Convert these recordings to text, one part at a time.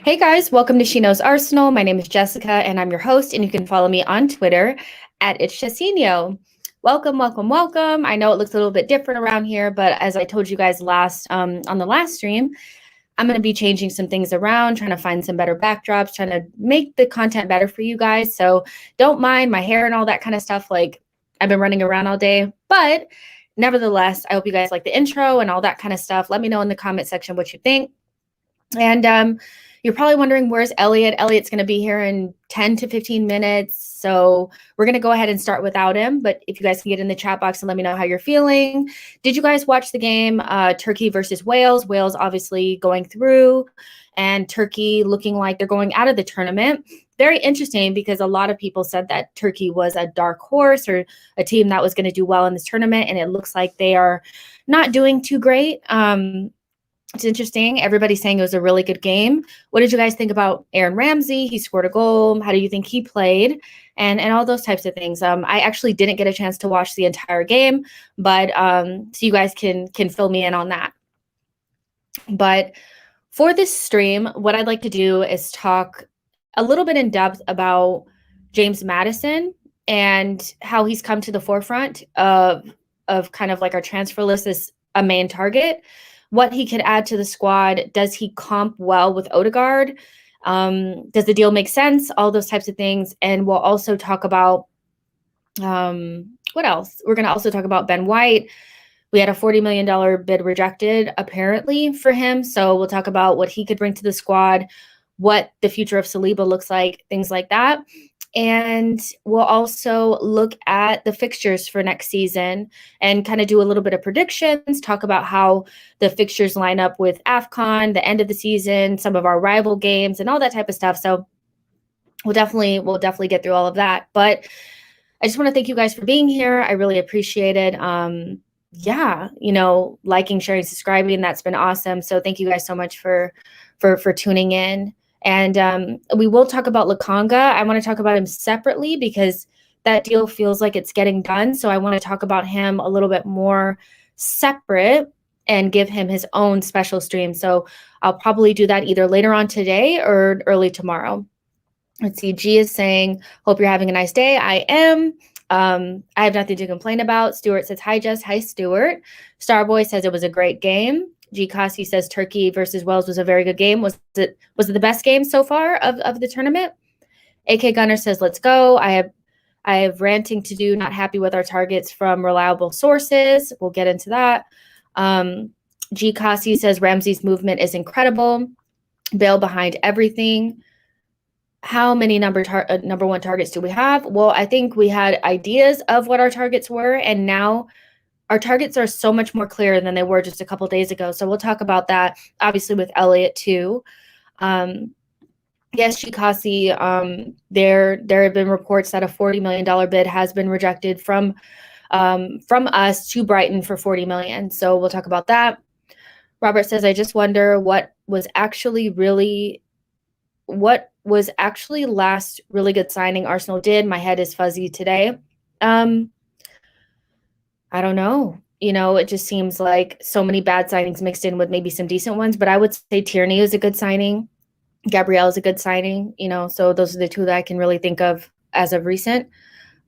Hey guys, welcome to She Knows Arsenal. My name is Jessica and I'm your host, and you can follow me on Twitter at @SheKnowsArsenal. Welcome, welcome, welcome. I know it looks a little bit different around here, but as I told you guys last on the last stream, I'm going to be changing some things around, trying to find some better backdrops, trying to make the content better for you guys. So don't mind my hair and all that kind of stuff. Like, I've been running around all day, but nevertheless, I hope you guys like the intro and all that kind of stuff. Let me know in the comment section what you think. And you're probably wondering, where's Elliot? Elliot's going to be here in 10 to 15 minutes. So we're going to go ahead and start without him. But if you guys can get in the chat box and let me know how you're feeling. Did you guys watch the game, Turkey versus Wales? Wales obviously going through, and Turkey looking like they're going out of the tournament. Very interesting, because a lot of people said that Turkey was a dark horse or a team that was going to do well in this tournament. And it looks like they are not doing too great. It's interesting. Everybody's saying it was a really good game. What did you guys think about Aaron Ramsey? He scored a goal. How do you think he played? And all those types of things. I actually didn't get a chance to watch the entire game, but so you guys can fill me in on that. But for this stream, what I'd like to do is talk a little bit in depth about James Madison and how he's come to the forefront of kind of like our transfer list as a main target. What he could add to the squad. Does he comp well with Odegaard? Does the deal make sense? All those types of things. And we'll also talk about, what else? We're going to also talk about Ben White. We had a $40 million bid rejected, apparently, for him. So we'll talk about what he could bring to the squad, what the future of Saliba looks like, things like that. And we'll also look at the fixtures for next season and kind of do a little bit of predictions, talk about how the fixtures line up with AFCON, the end of the season, some of our rival games, and all that type of stuff. So we'll definitely get through all of that. But I just want to thank you guys for being here. I really appreciate it. Yeah, liking, sharing, subscribing, that's been awesome. So thank you guys so much for tuning in. And we will talk about Lokonga. I want to talk about him separately because that deal feels like it's getting done. So I want to talk about him a little bit more separate and give him his own special stream. So I'll probably do that either later on today or early tomorrow. Let's see. G is saying, hope you're having a nice day. I am. I have nothing to complain about. Stuart says, hi, Jess. Hi, Stuart. Starboy says it was a great game. G. Kasi says Turkey versus Wales was a very good game. Was it the best game so far of the tournament? AK Gunner says, let's go. I have ranting to do, not happy with our targets from reliable sources. We'll get into that. G. Kasi says Ramsey's movement is incredible. Bale behind everything. How many number one targets do we have? Well, I think we had ideas of what our targets were, and now our targets are so much more clear than they were just a couple days ago. So we'll talk about that, obviously, with Elliot too. Yes, Shikasi, there have been reports that a $40 million bid has been rejected from us to Brighton for $40 million. So we'll talk about that. Robert says, I just wonder what was actually last really good signing Arsenal did. My head is fuzzy today. I don't know. It just seems like so many bad signings mixed in with maybe some decent ones. But I would say Tierney is a good signing. Gabrielle is a good signing. So those are the two that I can really think of as of recent.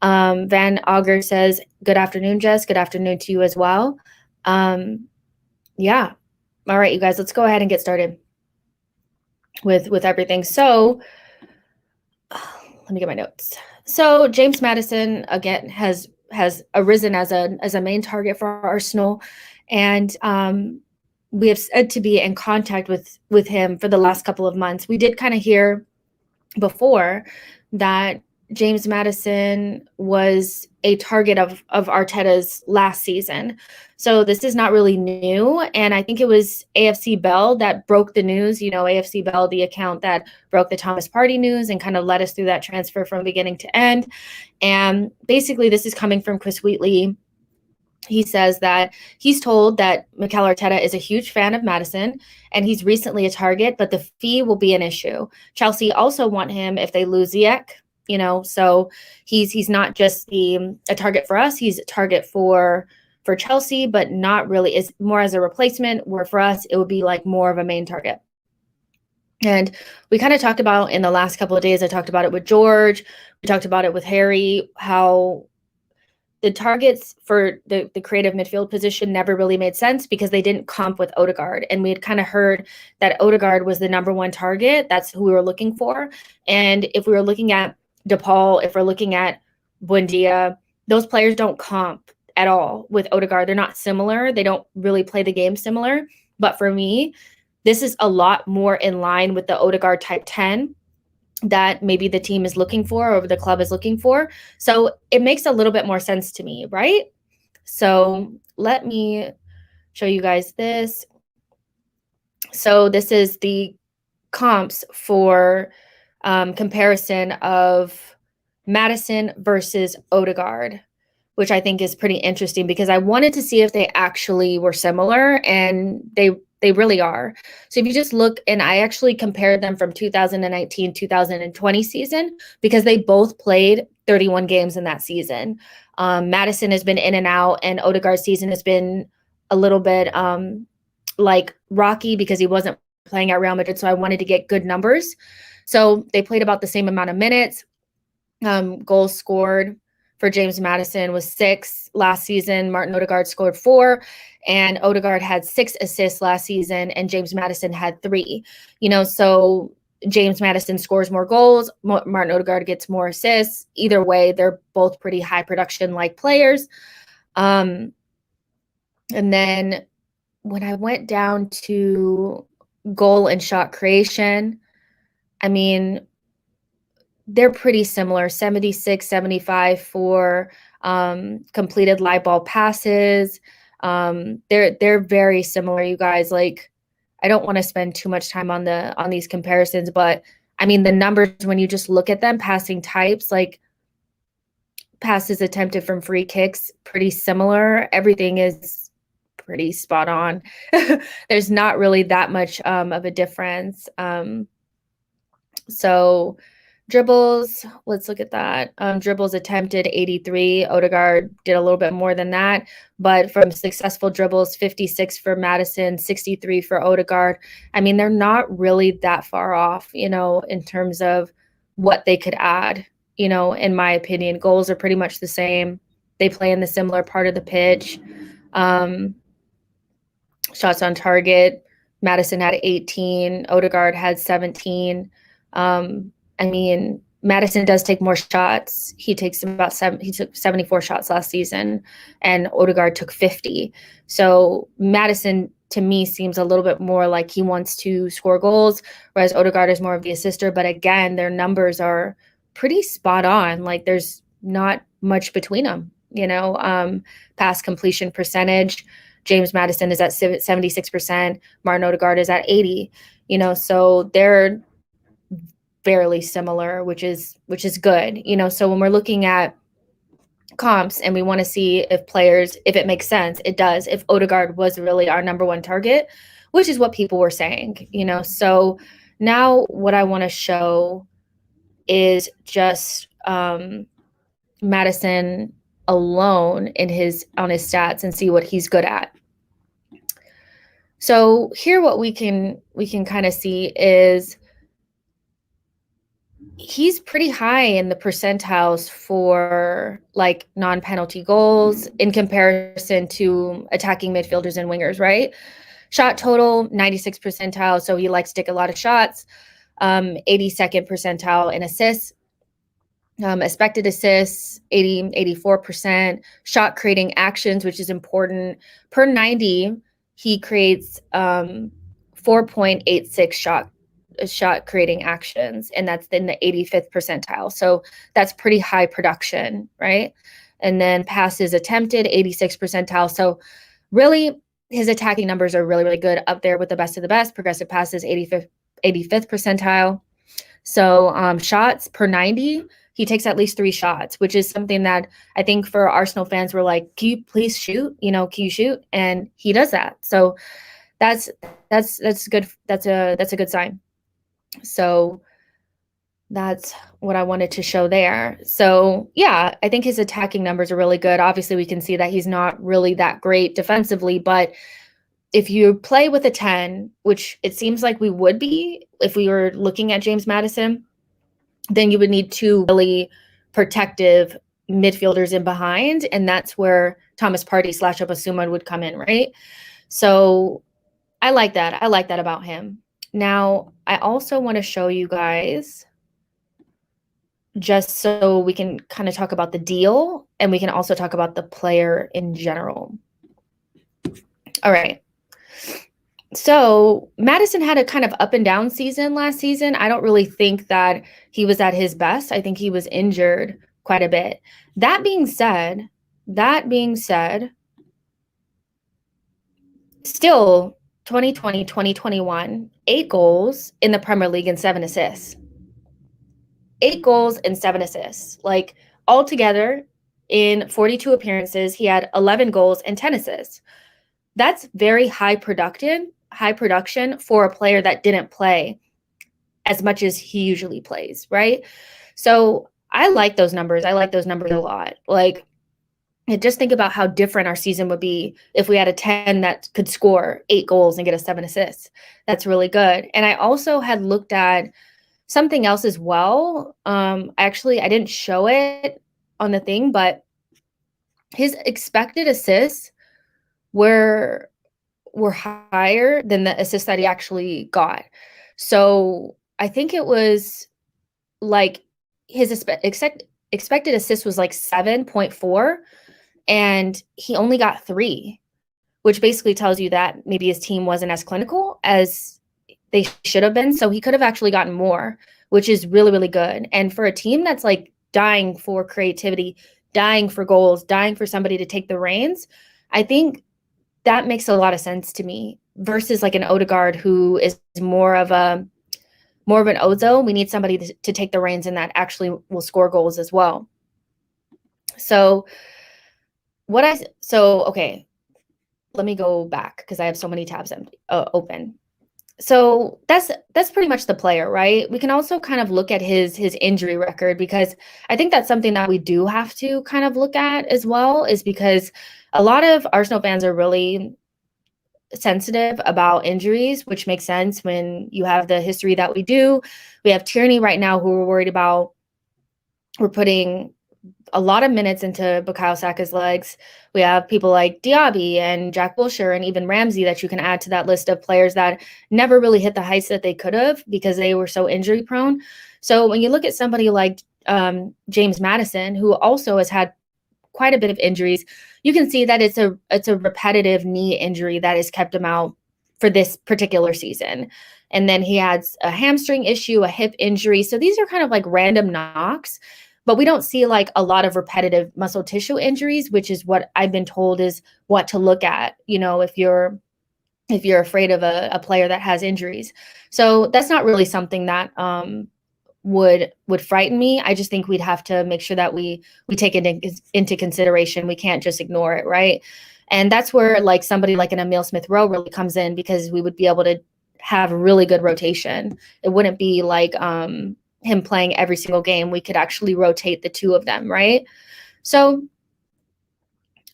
Van Auger says, good afternoon, Jess. Good afternoon to you as well. Yeah. All right, you guys, let's go ahead and get started with everything. So let me get my notes. So James Madison again has arisen as a main target for Arsenal, and we have said to be in contact with him for the last couple of months. We did kind of hear before that James Madison was a target of Arteta's last season. So this is not really new. And I think it was AFC Bell that broke the news, AFC Bell, the account that broke the Thomas Partey news and kind of led us through that transfer from beginning to end. And basically this is coming from Chris Wheatley. He says that he's told that Mikel Arteta is a huge fan of Madison and he's recently a target, but the fee will be an issue. Chelsea also want him if they lose Ziyech, so he's not just a target for us, he's a target for Chelsea, but not really, is more as a replacement, where for us it would be like more of a main target. And we kind of talked about in the last couple of days, I talked about it with George, we talked about it with Harry, how the targets for the creative midfield position never really made sense because they didn't comp with Odegaard. And we had kind of heard that Odegaard was the number one target. That's who we were looking for. And if we were looking at DePaul, if we're looking at Buendia, those players don't comp at all with Odegaard. They're not similar. They don't really play the game similar. But for me, this is a lot more in line with the Odegaard type 10 that maybe the team is looking for or the club is looking for. So it makes a little bit more sense to me, right? So let me show you guys this. So this is the comps for comparison of Madison versus Odegaard, which I think is pretty interesting because I wanted to see if they actually were similar, and they really are. So if you just look, and I actually compared them from 2019-2020 season because they both played 31 games in that season. Madison has been in and out, and Odegaard's season has been a little bit like rocky because he wasn't playing at Real Madrid, so I wanted to get good numbers. So they played about the same amount of minutes. Goals scored for James Madison was 6 last season. Martin Odegaard scored 4, and Odegaard had 6 assists last season, and James Madison had 3. So James Madison scores more goals, Martin Odegaard gets more assists. Either way, they're both pretty high production like players. And then when I went down to goal and shot creation, I mean, they're pretty similar, 76, 75 for completed live ball passes. They're very similar, you guys. Like, I don't want to spend too much time on these comparisons, but I mean, the numbers, when you just look at them, passing types, like passes attempted from free kicks, pretty similar. Everything is pretty spot on. There's not really that much of a difference. So dribbles, let's look at that. Dribbles attempted 83. Odegaard did a little bit more than that, but from successful dribbles, 56 for Madison, 63 for Odegaard. I mean, they're not really that far off, in terms of what they could add, in my opinion. Goals are pretty much the same. They play in the similar part of the pitch. Shots on target, Madison had 18, Odegaard had 17. I mean, Madison does take more shots. He took 74 shots last season, and Odegaard took 50. So Madison, to me, seems a little bit more like he wants to score goals, whereas Odegaard is more of the assister. But again, their numbers are pretty spot on. Like, there's not much between them, pass completion percentage. James Madison is at 76%. Martin Odegaard is at 80. So they're fairly similar, which is good. So when we're looking at comps and we want to see if it makes sense, it does. If Odegaard was really our number one target, which is what people were saying, So now what I want to show is just Madison alone on his stats and see what he's good at. So here what we can kind of see is he's pretty high in the percentiles for like non-penalty goals in comparison to attacking midfielders and wingers, right? Shot total, 96 percentile, so he likes to take a lot of shots. 82nd percentile in assists. Expected assists, 84%. Shot creating actions, which is important. Per 90, he creates 4.86 shot creating actions, and that's in the 85th percentile. So that's pretty high production, right? And then passes attempted, 86 percentile. So really, his attacking numbers are really, really good, up there with the best of the best. Progressive passes, 85th percentile. So shots per 90, he takes at least 3 shots, which is something that I think for Arsenal fans, we're like, can you please shoot? Can you shoot? And he does that. So that's good. That's a good sign. So that's what I wanted to show there. So yeah, I think his attacking numbers are really good. Obviously, we can see that he's not really that great defensively, but if you play with a 10, which it seems like we would be if we were looking at James Maddison, then you would need 2 really protective midfielders in behind, and that's where Thomas Partey / Obasuma would come in, right? So I like that. I like that about him. Now, I also want to show you guys, just so we can kind of talk about the deal, and we can also talk about the player in general. All right. So Maddison had a kind of up and down season last season. I don't really think that he was at his best. I think he was injured quite a bit. That being said, still 2020, 2021, 8 goals in the Premier League and 7 assists. 8 goals and 7 assists. Like altogether in 42 appearances, he had 11 goals and 10 assists. That's very high production for a player that didn't play as much as he usually plays, right? So I like those numbers. I like those numbers a lot. Like, just think about how different our season would be if we had a 10 that could score 8 goals and get us 7 assists. That's really good. And I also had looked at something else as well. I didn't show it on the thing, but his expected assists were higher than the assists that he actually got. So I think it was like his expected assist was like 7.4, and he only got 3, which basically tells you that maybe his team wasn't as clinical as they should have been. So he could have actually gotten more, which is really, really good. And for a team that's like dying for creativity, dying for goals, dying for somebody to take the reins, I think that makes a lot of sense to me, versus like an Odegaard who is more of an Ozo. We need somebody to take the reins and that actually will score goals as well. So okay, let me go back because I have so many tabs open. So that's pretty much the player, right? We can also kind of look at his injury record, because I think that's something that we do have to kind of look at as well, is because a lot of Arsenal fans are really sensitive about injuries, which makes sense when you have the history that we do. We have Tierney right now who we're worried about. We're putting a lot of minutes into Bukayo Saka's legs. We have people like Diaby and Jack Wilshere and even Ramsey that you can add to that list of players that never really hit the heights that they could have because they were so injury prone. So when you look at somebody like James Maddison, who also has had quite a bit of injuries, you can see that it's a repetitive knee injury that has kept him out for this particular season. And then he has a hamstring issue, a hip injury. So these are kind of like random knocks, but we don't see like a lot of repetitive muscle tissue injuries, which is what I've been told is what to look at, if you're afraid of a player that has injuries. So that's not really something that would frighten me. I just think we'd have to make sure that we take it into consideration. We can't just ignore it, right? And that's where like somebody like an Emile Smith-Rowe really comes in, because we would be able to have really good rotation. It wouldn't be like him playing every single game. We could actually rotate the two of them, right? So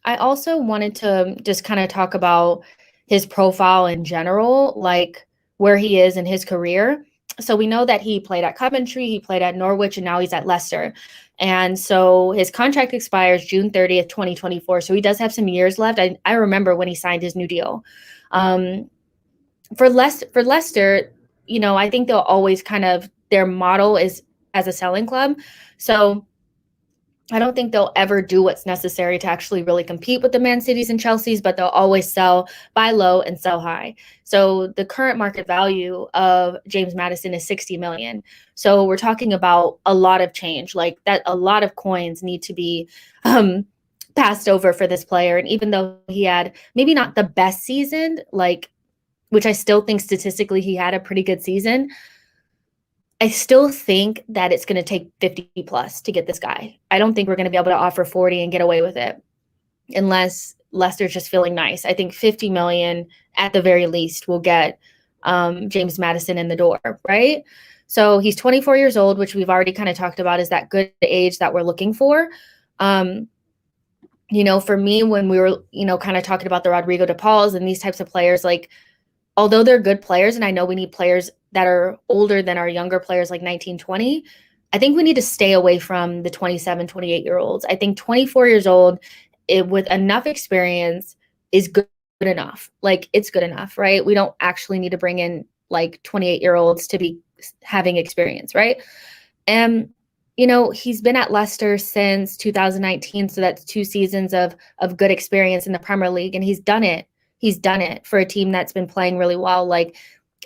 I also wanted to just kind of talk about his profile in general, like where he is in his career. So we know that he played at Coventry, he played at Norwich, and now he's at Leicester. And so his contract expires June 30th, 2024. So he does have some years left. I remember when he signed his new deal. For Leicester, I think they'll always kind of, their model is as a selling club. So I don't think they'll ever do what's necessary to actually really compete with the Man Cities and Chelseas, but they'll always buy low and sell high. So the current market value of James Maddison is 60 million. So we're talking about a lot of change, like that. A lot of coins need to be passed over for this player. And even though he had maybe not the best season, which I still think statistically he had a pretty good season, I still think that it's going to take 50 plus to get this guy. I don't think we're going to be able to offer 40 and get away with it unless Leicester's just feeling nice. I think 50 million at the very least will get James Maddison in the door, right? So he's 24 years old, which we've already kind of talked about is that good age that we're looking for. For me, when we were, kind of talking about the Rodrigo de Pauls and these types of players, like, although they're good players, and I know we need players that are older than our younger players like 19, 20, I think we need to stay away from the 27, 28-year-olds. I think 24 years old with enough experience is good enough. Like, it's good enough, right? We don't actually need to bring in like 28-year-olds to be having experience, right? And, he's been at Leicester since 2019, so that's 2 seasons of good experience in the Premier League, and he's done it. He's done it for a team that's been playing really well. Like,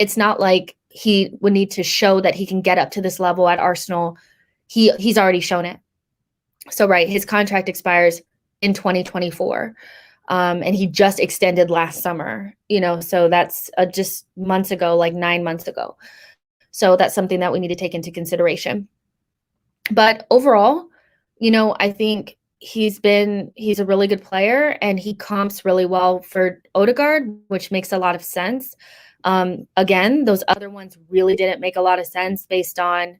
it's not like he would need to show that he can get up to this level at Arsenal. He's already shown it. So, right, his contract expires in 2024. And he just extended last summer, so that's just months ago, like 9 months ago. So that's something that we need to take into consideration. But overall, I think he's a really good player, and he comps really well for Odegaard, which makes a lot of sense. Again, those other ones really didn't make a lot of sense based on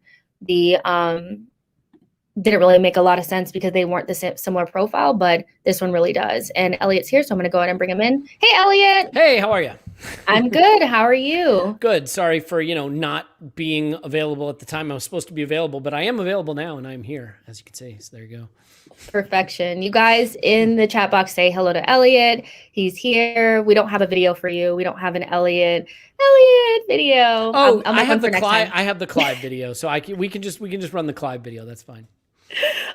didn't really make a lot of sense because they weren't the similar profile, but this one really does. And Elliot's here, so I'm going to go ahead and bring him in. Hey, Elliot. Hey, how are you? I'm good. How are you? Good. Sorry for, not being available at the time I was supposed to be available, but I am available now and I'm here, as you can see. So there you go. Perfection. You guys in the chat box say hello to Elliot. He's here. We don't have a video for you. We don't have an Elliot video. Oh, I have the Clive video, so we can just run the Clive video. That's fine.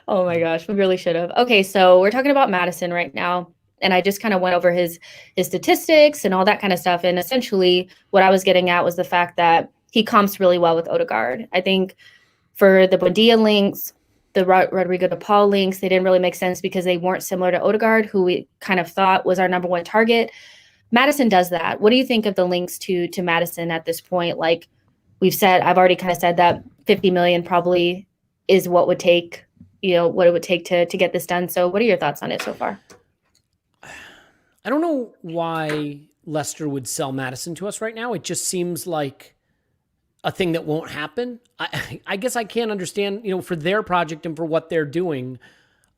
Oh my gosh, we really should have. Okay, so we're talking about Madison right now, and I just kind of went over his statistics and all that kind of stuff. And essentially, what I was getting at was the fact that he comps really well with Odegaard. I think for the Buendia links, the Rodrigo de Paul links, they didn't really make sense because they weren't similar to Odegaard, who we kind of thought was our number one target. Madison does that. What do you think of the links to Madison at this point? Like I've already kind of said that 50 million probably is what would take, what it would take to get this done. So what are your thoughts on it so far? I don't know why Leicester would sell Madison to us right now. It just seems like a thing that won't happen. I guess I can't understand, for their project and for what they're doing,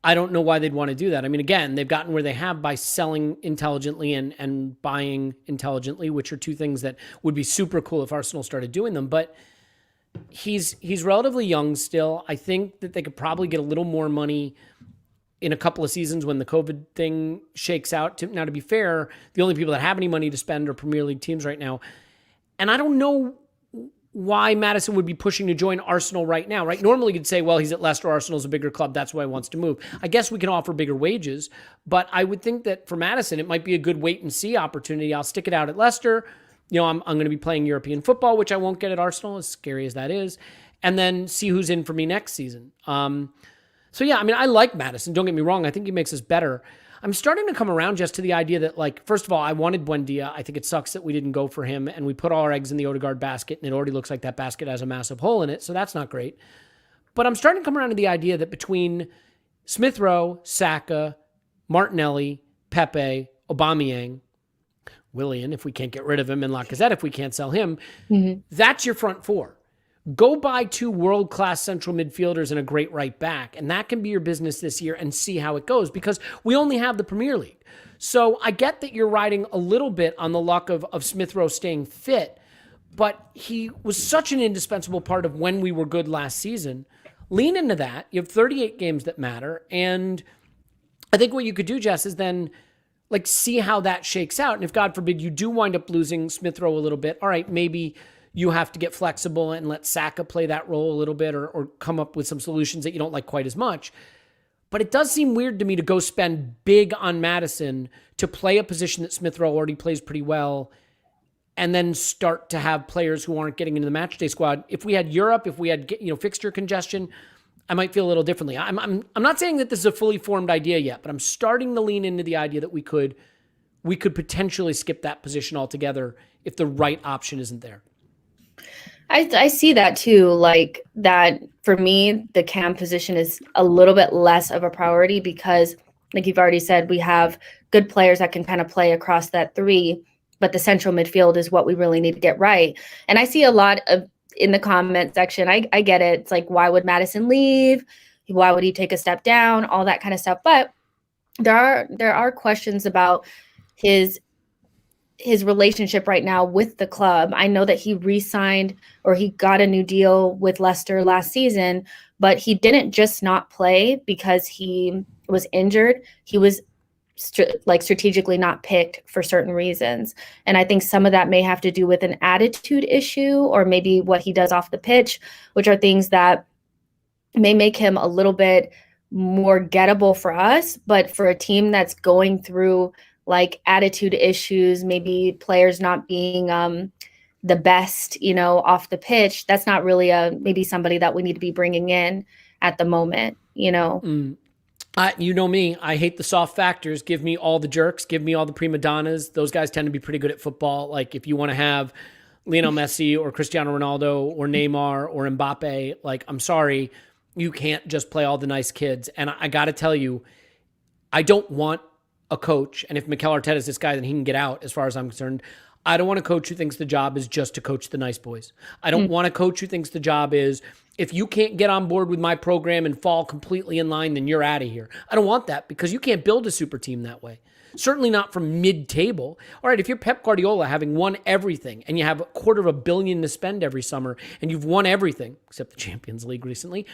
I don't know why they'd want to do that. I mean, again, they've gotten where they have by selling intelligently and buying intelligently, which are two things that would be super cool if Arsenal started doing them. But he's relatively young still. I think that they could probably get a little more money in a couple of seasons when the COVID thing shakes out. Now, to be fair, the only people that have any money to spend are Premier League teams right now. And I don't know why Madison would be pushing to join Arsenal right now, right? Normally you'd say, well, he's at Leicester, Arsenal's a bigger club, that's why he wants to move. I guess we can offer bigger wages, but I would think that for Madison, it might be a good wait and see opportunity. I'll stick it out at Leicester. I'm going to be playing European football, which I won't get at Arsenal, as scary as that is, and then see who's in for me next season. So yeah, I mean, I like Madison. Don't get me wrong. I think he makes us better. I'm starting to come around just to the idea that, like, first of all, I wanted Buendia. I think it sucks that we didn't go for him, and we put all our eggs in the Odegaard basket, and it already looks like that basket has a massive hole in it, so that's not great. But I'm starting to come around to the idea that between Smith Rowe, Saka, Martinelli, Pepe, Aubameyang, Willian, if we can't get rid of him, and Lacazette if we can't sell him, that's your front four. Go buy 2 world-class central midfielders and a great right back, and that can be your business this year, and see how it goes, because we only have the Premier League. So I get that you're riding a little bit on the luck of Smith Rowe staying fit, but he was such an indispensable part of when we were good last season. Lean into that. You have 38 games that matter, and I think what you could do, Jess, is then like see how that shakes out. And if, God forbid, you do wind up losing Smith Rowe a little bit, all right, maybe you have to get flexible and let Saka play that role a little bit, or come up with some solutions that you don't like quite as much. But it does seem weird to me to go spend big on Madison to play a position that Smith Rowe already plays pretty well, and then start to have players who aren't getting into the matchday squad. If we had Europe, if we had fixture congestion, I might feel a little differently. I'm not saying that this is a fully formed idea yet, but I'm starting to lean into the idea that we could potentially skip that position altogether if the right option isn't there. I see that too. Like that for me, the cam position is a little bit less of a priority because, like you've already said, we have good players that can kind of play across that 3, but the central midfield is what we really need to get right. And I see a lot of in the comment section. I get it. It's like, why would Madison leave? Why would he take a step down? All that kind of stuff. But there are questions about his relationship right now with the club. I know that he re-signed or he got a new deal with Leicester last season, but he didn't just not play because he was injured. He was strategically not picked for certain reasons. And I think some of that may have to do with an attitude issue or maybe what he does off the pitch, which are things that may make him a little bit more gettable for us. But for a team that's going through like attitude issues, maybe players not being the best, off the pitch, that's not really maybe somebody that we need to be bringing in at the moment, You know me, I hate the soft factors. Give me all the jerks. Give me all the prima donnas. Those guys tend to be pretty good at football. Like if you want to have Lionel Messi or Cristiano Ronaldo or Neymar or Mbappe, like I'm sorry, you can't just play all the nice kids. And I got to tell you, I don't want a coach, and if Mikel Arteta is this guy, then he can get out as far as I'm concerned. I don't want a coach who thinks the job is just to coach the nice boys. I don't want a coach who thinks the job is, if you can't get on board with my program and fall completely in line, then you're out of here. I don't want that because you can't build a super team that way. Certainly not from mid-table. All right, if you're Pep Guardiola having won everything and you have $250 million to spend every summer and you've won everything, except the Champions League recently,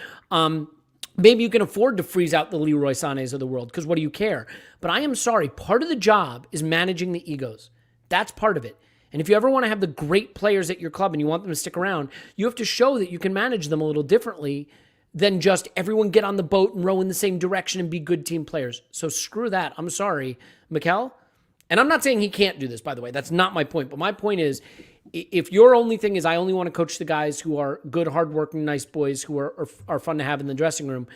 maybe you can afford to freeze out the Leroy Sanés of the world because what do you care? But I am sorry, part of the job is managing the egos. That's part of it. And if you ever want to have the great players at your club and you want them to stick around, you have to show that you can manage them a little differently than just everyone get on the boat and row in the same direction and be good team players. So screw that. I'm sorry, Mikel. And I'm not saying he can't do this, by the way. That's not my point. But my point is, if your only thing is I only want to coach the guys who are good, hardworking, nice boys who are fun to have in the dressing room,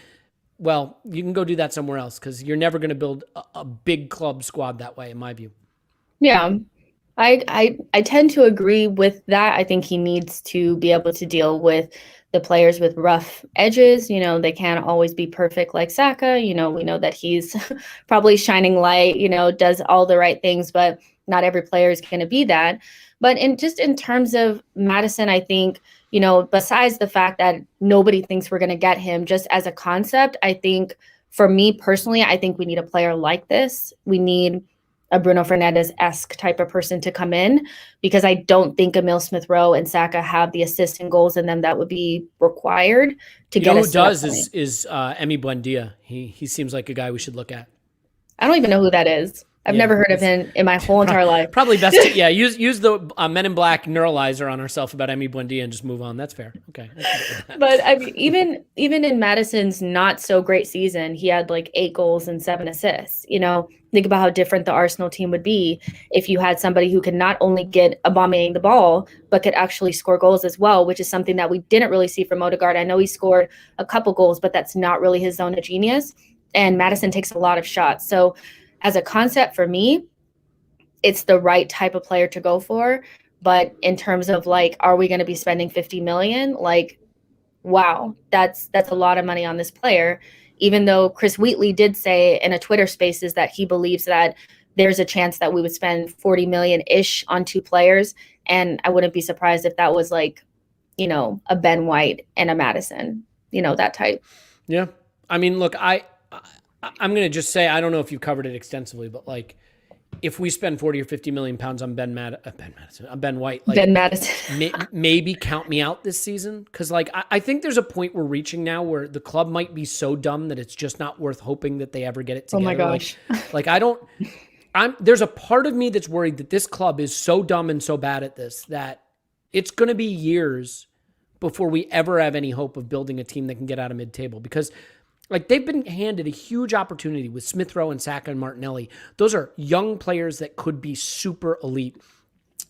well, you can go do that somewhere else because you're never going to build a big club squad that way, in my view. Yeah, I tend to agree with that. I think he needs to be able to deal with the players with rough edges. They can't always be perfect like Saka. We know that he's probably shining light, does all the right things, but not every player is going to be that. But in terms of Madison, I think, besides the fact that nobody thinks we're going to get him, just as a concept, I think for me personally, I think we need a player like this. We need a Bruno Fernandes-esque type of person to come in because I don't think Emile Smith-Rowe and Saka have the assists and goals in them that would be required to get us. Who does is Emi Buendia. He seems like a guy we should look at. I don't even know who that is. I've never heard of him in my whole entire life. Probably best to, use the Men in Black neuralizer on ourselves about Emi Buendia and just move on. That's fair. Okay. But I mean, even in Madison's not so great season, he had like 8 goals and 7 assists. Think about how different the Arsenal team would be if you had somebody who could not only get Aubameyang the ball, but could actually score goals as well, which is something that we didn't really see from Odegaard. I know he scored a couple goals, but that's not really his zone of genius. And Madison takes a lot of shots. So as a concept for me, it's the right type of player to go for. But in terms of like, are we going to be spending 50 million? Like, wow, that's a lot of money on this player. Even though Chris Wheatley did say in a Twitter Spaces that he believes that there's a chance that we would spend 40 million-ish on 2 players. And I wouldn't be surprised if that was like a Ben White and a Madison, that type. Yeah. I mean, look, I'm going to just say, I don't know if you covered it extensively, but like, if we spend 40 or 50 million pounds on Ben White, like Ben Madison, maybe count me out this season. Cause like, I think there's a point we're reaching now where the club might be so dumb that it's just not worth hoping that they ever get it together. Oh my gosh. Like there's a part of me that's worried that this club is so dumb and so bad at this that it's going to be years before we ever have any hope of building a team that can get out of mid-table, because like they've been handed a huge opportunity with Smith Rowe and Saka and Martinelli. Those are young players that could be super elite.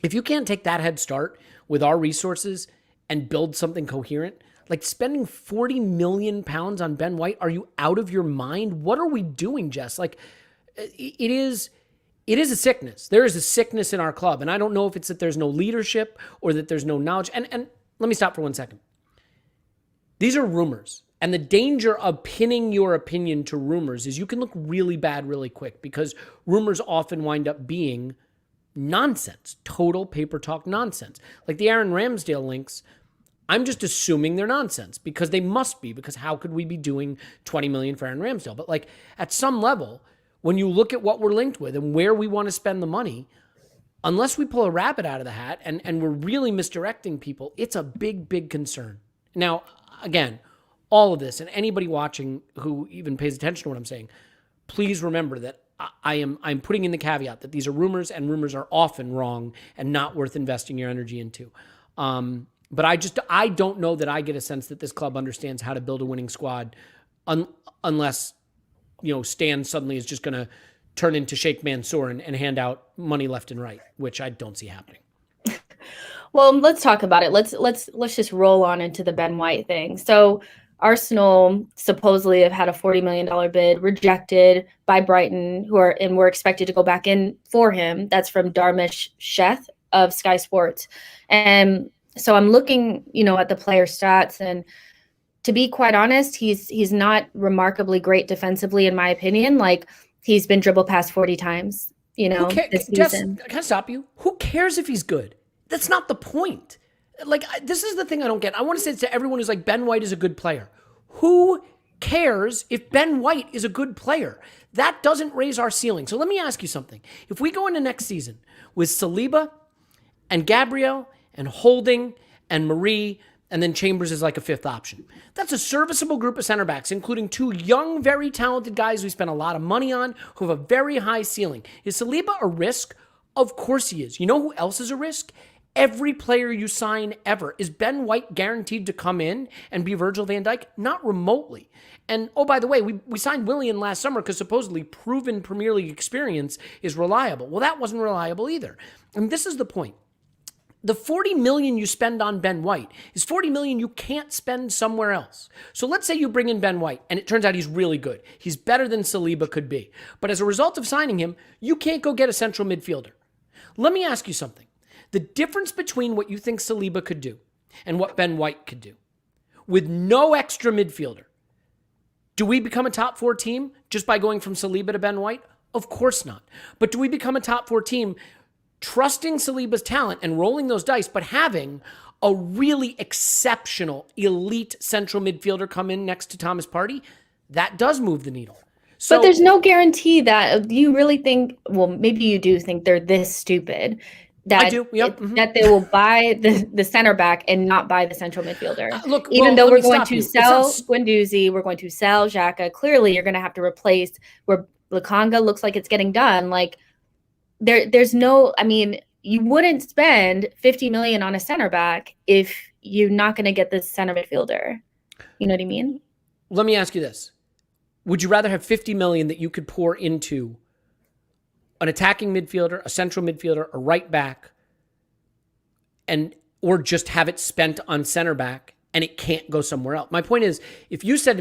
If you can't take that head start with our resources and build something coherent, like spending 40 million pounds on Ben White, are you out of your mind? What are we doing, Jess? Like it is a sickness. There is a sickness in our club. And I don't know if it's that there's no leadership or that there's no knowledge. And let me stop for 1 second. These are rumors. And the danger of pinning your opinion to rumors is you can look really bad really quick, because rumors often wind up being nonsense, total paper talk nonsense. Like the Aaron Ramsdale links, I'm just assuming they're nonsense because they must be, because how could we be doing 20 million for Aaron Ramsdale? But like at some level, when you look at what we're linked with and where we want to spend the money, unless we pull a rabbit out of the hat and we're really misdirecting people, it's a big, big concern. Now, again, all of this, and anybody watching who even pays attention to what I'm saying, please remember that I'm putting in the caveat that these are rumors, and rumors are often wrong and not worth investing your energy into. But I don't know that I get a sense that this club understands how to build a winning squad unless, Stan suddenly is just going to turn into Sheikh Mansour and hand out money left and right, which I don't see happening. Well, let's talk about it. Let's just roll on into the Ben White thing. So Arsenal supposedly have had a $40 million bid rejected by Brighton, were expected to go back in for him. That's from Dharmesh Sheth of Sky Sports. And so I'm looking, at the player stats, and to be quite honest, he's not remarkably great defensively, in my opinion. Like, he's been dribbled past 40 times, this season. Jess, can I stop you? Who cares if he's good? That's not the point. Like, this is the thing I don't get. I want to say it to everyone who's like, Ben White is a good player. Who cares if Ben White is a good player? That doesn't raise our ceiling. So let me ask you something. If we go into next season with Saliba and Gabriel and Holding and Marie, and then Chambers is like a fifth option, that's a serviceable group of center backs, including two young, very talented guys we spent a lot of money on who have a very high ceiling. Is Saliba a risk? Of course he is. You know who else is a risk? Every player you sign ever. Is Ben White guaranteed to come in and be Virgil van Dijk? Not remotely. And, oh, by the way, we signed Willian last summer because supposedly proven Premier League experience is reliable. Well, that wasn't reliable either. And this is the point. The 40 million you spend on Ben White is 40 million you can't spend somewhere else. So let's say you bring in Ben White and it turns out he's really good. He's better than Saliba could be. But as a result of signing him, you can't go get a central midfielder. Let me ask you something. The difference between what you think Saliba could do and what Ben White could do, with no extra midfielder, do we become a top 4 team just by going from Saliba to Ben White? Of course not. But do we become a top 4 team trusting Saliba's talent and rolling those dice, but having a really exceptional, elite central midfielder come in next to Thomas Partey? That does move the needle. So, but there's no guarantee that you really think, well, maybe you do think they're this stupid that, I do. Yep. that they will buy the center back and not buy the central midfielder. Look, even though we're going to sell Guendouzi, we're going to sell Xhaka. Clearly, you're going to have to replace where Lakanga looks like it's getting done. Like, there's no, I mean, you wouldn't spend 50 million on a center back if you're not going to get this center midfielder. You know what I mean? Let me ask you this. Would you rather have 50 million that you could pour into an attacking midfielder, a central midfielder, a right back, or just have it spent on center back and it can't go somewhere else? My point is, if you said,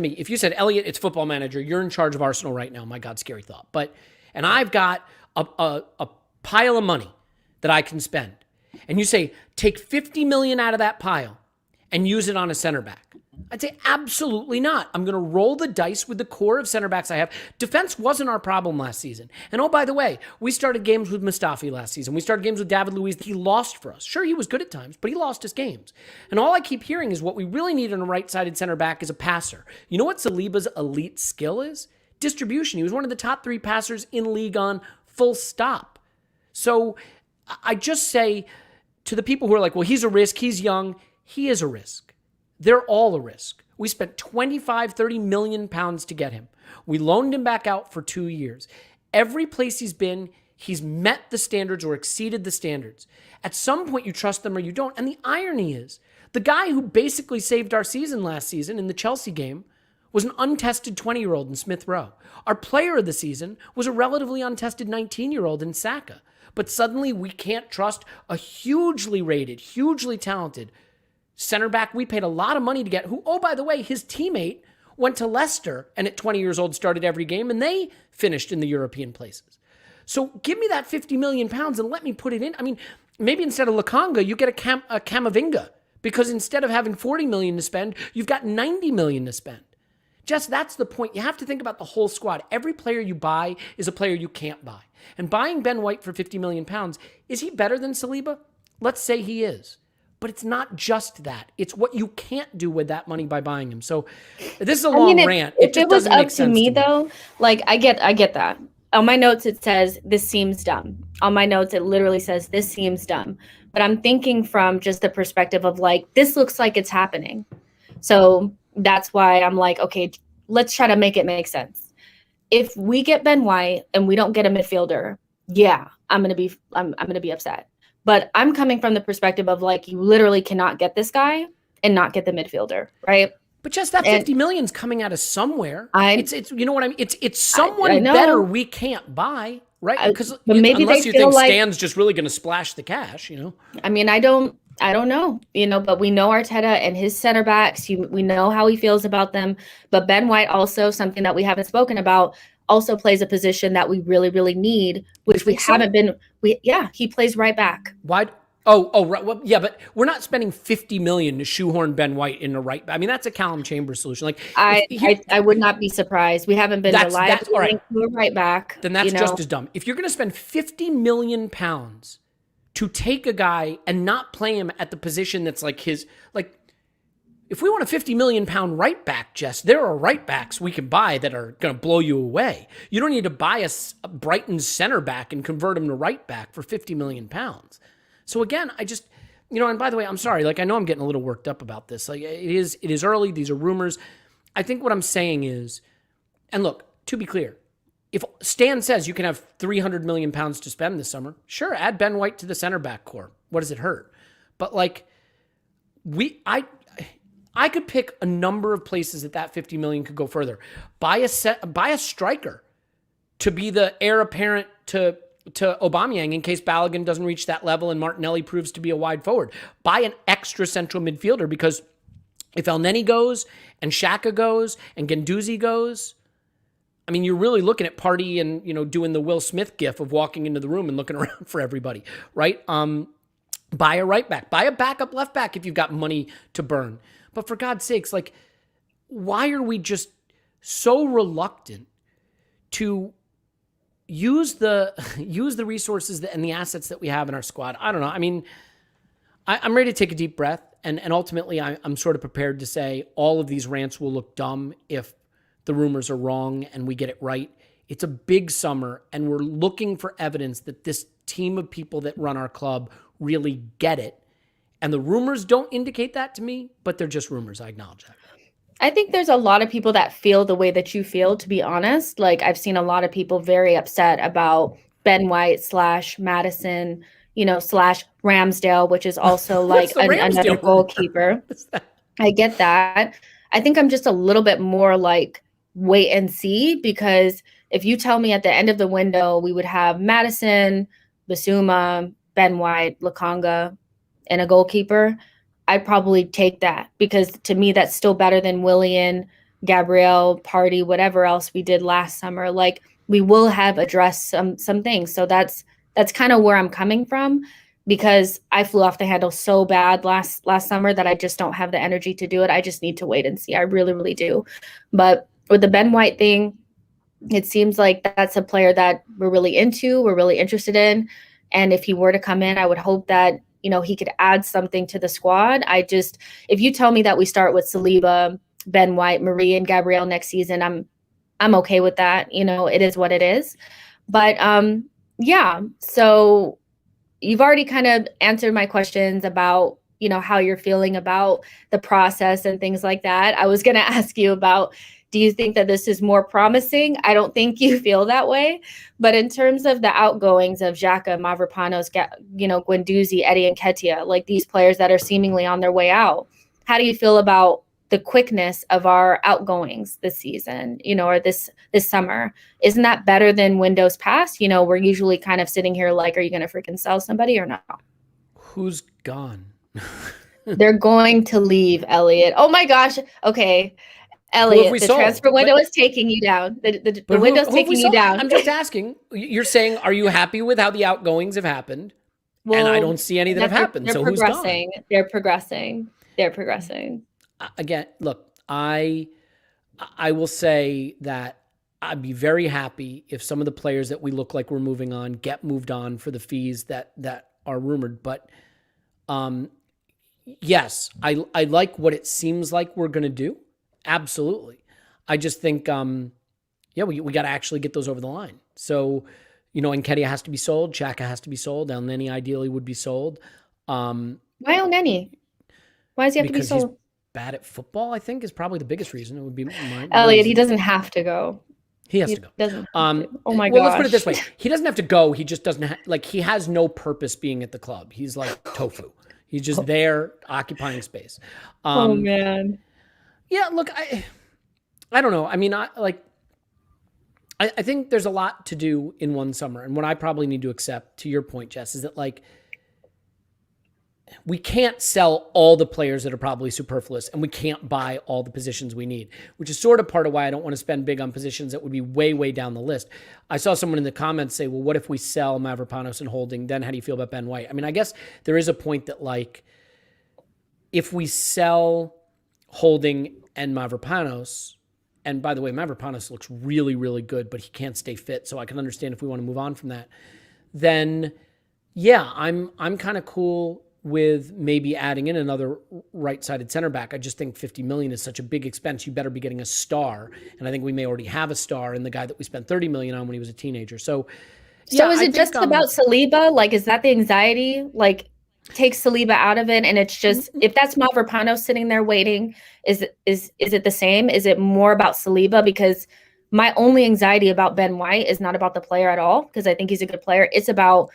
Elliot, it's Football Manager, you're in charge of Arsenal right now. My God, scary thought. And I've got a pile of money that I can spend. And you say, take 50 million out of that pile and use it on a center back. I'd say absolutely not. I'm going to roll the dice with the core of center backs I have. Defense wasn't our problem last season. And oh, by the way, we started games with Mustafi last season. We started games with David Luiz. He lost for us. Sure, he was good at times, but he lost his games. And all I keep hearing is what we really need in a right-sided center back is a passer. You know what Saliba's elite skill is? Distribution. He was one of the top 3 passers in league on full stop. So I just say to the people who are like, well, he's a risk, he's young, he is a risk. They're all a risk. We spent 25, 30 million pounds to get him. We loaned him back out for 2 years. Every place he's been, he's met the standards or exceeded the standards. At some point, you trust them or you don't. And the irony is, the guy who basically saved our season last season in the Chelsea game was an untested 20-year-old in Smith Rowe. Our player of the season was a relatively untested 19-year-old in Saka. But suddenly, we can't trust a hugely rated, hugely talented center back we paid a lot of money to get, who, oh, by the way, his teammate went to Leicester and at 20 years old started every game and they finished in the European places. So give me that 50 million pounds and let me put it in. I mean, maybe instead of Lukonga, you get a Camavinga, because instead of having 40 million to spend, you've got 90 million to spend. Jess, that's the point. You have to think about the whole squad. Every player you buy is a player you can't buy. And buying Ben White for 50 million pounds, is he better than Saliba? Let's say he is. But it's not just that. It's what you can't do with that money by buying him. So this is a long rant. If it was up to me, though, like I get that. On my notes, it says, this seems dumb. On my notes, it literally says, this seems dumb. But I'm thinking from just the perspective of like, this looks like it's happening. So that's why I'm like, okay, let's try to make it make sense. If we get Ben White and we don't get a midfielder, yeah, I'm gonna be upset. But I'm coming from the perspective of like, you literally cannot get this guy and not get the midfielder, right? But just that 50 million's coming out of somewhere. It's you know what I mean? It's someone better we can't buy, right? Because maybe unless you think like, Stan's just really going to splash the cash, you know? I mean, I don't know, you know, but we know Arteta and his center backs. We know how he feels about them. But Ben White also, something that we haven't spoken about, also plays a position that we really, really need, which we haven't been. He plays right back. Why? Oh, right. Well, yeah, but we're not spending 50 million to shoehorn Ben White in the right. I mean, that's a Callum Chambers solution. Like, I would not be surprised. We haven't been reliable right. To a right back. Then that's just as dumb. If you're going to spend 50 million pounds to take a guy and not play him at the position that's like his, like, if we want a 50 million pound right back, Jess, there are right backs we can buy that are going to blow you away. You don't need to buy a Brighton center back and convert him to right back for 50 million pounds. So again, I just, you know, and by the way, I'm sorry, like I know I'm getting a little worked up about this. Like it is early. These are rumors. I think what I'm saying is, and look, to be clear, if Stan says you can have 300 million pounds to spend this summer, sure, add Ben White to the center back core. What does it hurt? But like I could pick a number of places that 50 million could go further. Buy a striker to be the heir apparent to Aubameyang in case Balogun doesn't reach that level and Martinelli proves to be a wide forward. Buy an extra central midfielder, because if El Neni goes and Xhaka goes and Guendouzi goes, I mean, you're really looking at Partey and, you know, doing the Will Smith gif of walking into the room and looking around for everybody, right? Buy a right back. Buy a backup left back if you've got money to burn. But for God's sakes, like, why are we just so reluctant to use the resources and the assets that we have in our squad? I don't know. I mean, I'm ready to take a deep breath, and ultimately I'm sort of prepared to say all of these rants will look dumb if the rumors are wrong and we get it right. It's a big summer, and we're looking for evidence that this team of people that run our club really get it. And the rumors don't indicate that to me, but they're just rumors. I acknowledge that. I think there's a lot of people that feel the way that you feel, to be honest. Like, I've seen a lot of people very upset about Ben White / Madison, you know, / Ramsdale, which is also like another goalkeeper. I get that. I think I'm just a little bit more like wait and see, because if you tell me at the end of the window we would have Madison, Basuma, Ben White, Lukonga, and a goalkeeper, I'd probably take that, because to me that's still better than Willian, Gabriel, Partey, whatever else we did last summer. Like, we will have addressed some things. So that's kind of where I'm coming from. because I flew off the handle so bad last summer that I just don't have the energy to do it. I just need to wait and see. I really, really do. But with the Ben White thing, it seems like that's a player that we're really into, we're really interested in. And if he were to come in, I would hope that, he could add something to the squad. If you tell me that we start with Saliba, Ben White, Marie, and Gabrielle next season, I'm okay with that. It is what it is. But yeah, so you've already kind of answered my questions about, how you're feeling about the process and things like that. I was going to ask you about, do you think that this is more promising? I don't think you feel that way. But in terms of the outgoings of Xhaka, Mavropanos, Guendouzi, Eddie Nketiah, like these players that are seemingly on their way out, how do you feel about the quickness of our outgoings this season, or this summer? Isn't that better than windows past? We're usually kind of sitting here like, are you going to freaking sell somebody or not? Who's gone? They're going to leave, Elliot. Oh my gosh. Okay. Elliot, the transfer window is taking you down. The window's taking you down. I'm just asking. You're saying, are you happy with how the outgoings have happened? Well, and I don't see any that have happened. So who's gone? They're progressing. Again, look, I will say that I'd be very happy if some of the players that we look like we're moving on get moved on for the fees that are rumored. But yes, I like what it seems like we're going to do. Absolutely. I just think, we got to actually get those over the line. So, Nketiah has to be sold. Xhaka has to be sold. Elneny ideally would be sold. Why Elneny? Why does he have to be sold? He's bad at football, I think, is probably the biggest reason. It would be Elliot, he doesn't have to go. He has to go. Doesn't have to. Oh my gosh. Well, let's put it this way. He doesn't have to go. He just doesn't he has no purpose being at the club. He's like tofu. He's just there occupying space. Oh man. Yeah, look, I don't know. I mean, I think there's a lot to do in one summer. And what I probably need to accept, to your point, Jess, is that we can't sell all the players that are probably superfluous, and we can't buy all the positions we need, which is sort of part of why I don't want to spend big on positions that would be way, way down the list. I saw someone in the comments say, well, what if we sell Mavropanos and Holding? Then how do you feel about Ben White? I mean, I guess there is a point that if we sell Holding and Mavropanos, and by the way, Mavropanos looks really, really good, but he can't stay fit, so I can understand if we want to move on from that. Then, yeah, I'm kind of cool with maybe adding in another right-sided center back. I just think $50 million is such a big expense. You better be getting a star, and I think we may already have a star in the guy that we spent $30 million on when he was a teenager. So is it just about Saliba? Is that the anxiety? Take Saliba out of it, and it's just, if that's Mavropanos sitting there waiting, is it the same? Is it more about Saliba? Because my only anxiety about Ben White is not about the player at all, because I think he's a good player. It's about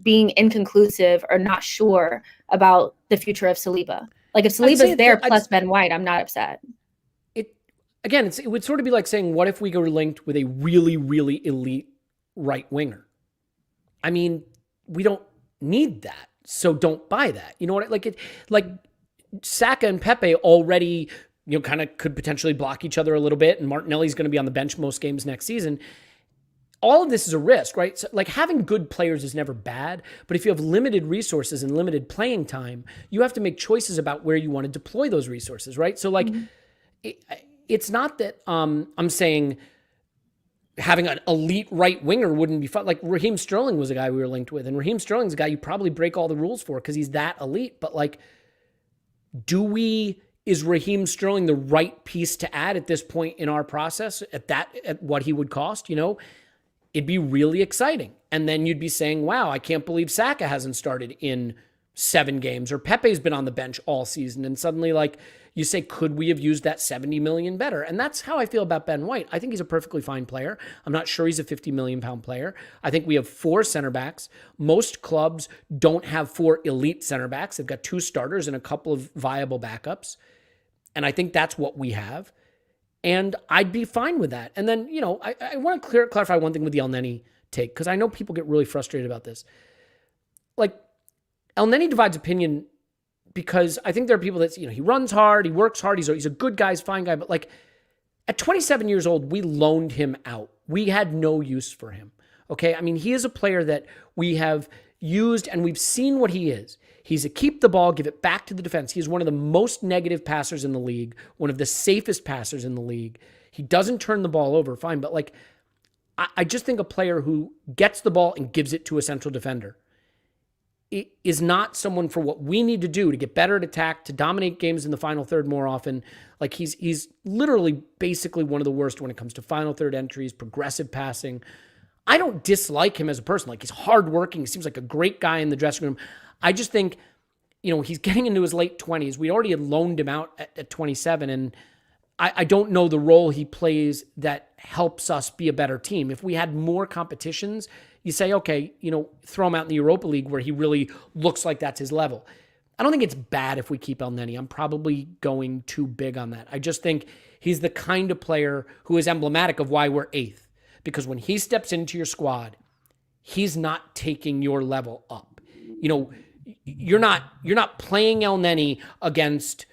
being inconclusive or not sure about the future of Saliba. If Saliba's there plus Ben White, I'm not upset. It would sort of be like saying, what if we go linked with a really, really elite right winger? I mean, we don't need that. So don't buy that. You know what? Saka and Pepe already, kind of could potentially block each other a little bit, and Martinelli's going to be on the bench most games next season. All of this is a risk, right? So, having good players is never bad, but if you have limited resources and limited playing time, you have to make choices about where you want to deploy those resources, right? So, it's not that I'm saying having an elite right winger wouldn't be fun. Raheem Sterling was a guy we were linked with, and Raheem Sterling's a guy you probably break all the rules for because he's that elite. But is Raheem Sterling the right piece to add at this point in our process at what he would cost? It'd be really exciting. And then you'd be saying, wow, I can't believe Saka hasn't started in 7 games, or Pepe's been on the bench all season. And suddenly you say, could we have used that $70 million better? And that's how I feel about Ben White. I think he's a perfectly fine player. I'm not sure he's a £50 million player. I think we have 4 center backs. Most clubs don't have 4 elite center backs. They've got 2 starters and a couple of viable backups. And I think that's what we have. And I'd be fine with that. And then, I want to clarify one thing with the Elneny take, because I know people get really frustrated about this. Elneny divides opinion because I think there are people that, he runs hard, he works hard, he's a good guy, he's a fine guy, but at 27 years old, we loaned him out. We had no use for him. Okay? I mean, he is a player that we have, used, and we've seen what he is. He's a keep the ball, give it back to the defense. He's one of the most negative passers in the league, one of the safest passers in the league. He doesn't turn the ball over, fine, but like, I just think a player who gets the ball and gives it to a central defender is not someone for what we need to do to get better at attack, to dominate games in the final third more often. Like he's literally basically one of the worst when it comes to final third entries, progressive passing. I don't dislike him as a person. Like he's hardworking. He seems like a great guy in the dressing room. I just think, he's getting into his late 20s. We already had loaned him out at 27, and I don't know the role he plays that helps us be a better team. If we had more competitions, you say, okay, throw him out in the Europa League where he really looks like that's his level. I don't think it's bad if we keep El Neni. I'm probably going too big on that. I just think he's the kind of player who is emblematic of why we're 8th. Because when he steps into your squad, he's not taking your level up. You're not playing El Neni against